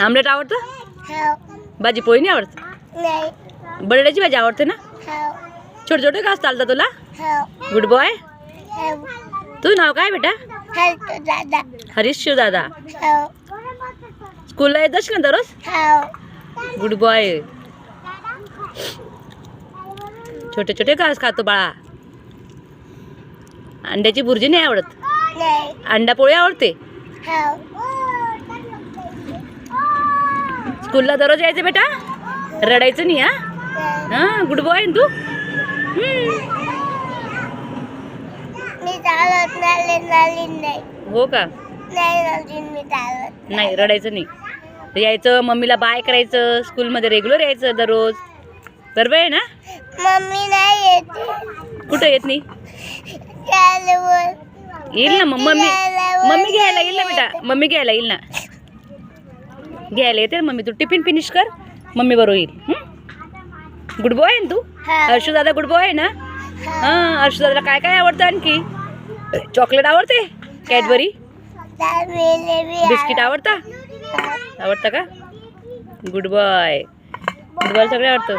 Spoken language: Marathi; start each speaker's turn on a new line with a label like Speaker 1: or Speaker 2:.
Speaker 1: आमलेट आवडतं?
Speaker 2: हो.
Speaker 1: भाजी पोळी नाही आवडत?
Speaker 2: नाही.
Speaker 1: बटाट्याची भाजी आवडते ना?
Speaker 2: हो.
Speaker 1: छोटे छोटे घास चालतं तुला?
Speaker 2: हो.
Speaker 1: Good boy.
Speaker 2: हो.
Speaker 1: तुझं नाव काय बेटा?
Speaker 2: हलतो दादा.
Speaker 1: हरीश शिव दादा.
Speaker 2: हो.
Speaker 1: स्कूलला येत असशील ना दररोज?
Speaker 2: हो.
Speaker 1: Good boy. छोटे छोटे घास खातो बाळा. अंड्याची भुर्जी नाही आवडत?
Speaker 2: नाही.
Speaker 1: अंडा पोळी आवडते?
Speaker 2: हो.
Speaker 1: स्कूलला दररोज यायचं बेटा? रडायचं नाही हा?
Speaker 2: नाही.
Speaker 1: हा गुड बॉय तू.
Speaker 2: मी चालत नाही.
Speaker 1: हो का?
Speaker 2: नाही मी चालत
Speaker 1: नाही रडायचं नाही. यायचं मम्मीला बाय करायचं. स्कूलमध्ये रेग्युलर यायचं दररोज. बरोबर आहे ना?
Speaker 2: मम्मी नाही येते.
Speaker 1: कुठं येत नाही? येईल ना मग मम्मी घ्यायला येईल ना बेटा. मम्मी घ्यायला येईल ना. घ्यायला येते ना मम्मी. तू टिफिन फिनिश कर, मम्मी बरोबर येईल. गुड बॉय आहे ना तू? हर्षू दादा गुड बॉय आहे ना? हां. हर्षू दादाला काय काय आवडतं आणखी? चॉकलेट आवडते? कॅडबरी बिस्किट आवडतं? आवडतं का? Good boy. गुड बॉय सगळे आवडतं.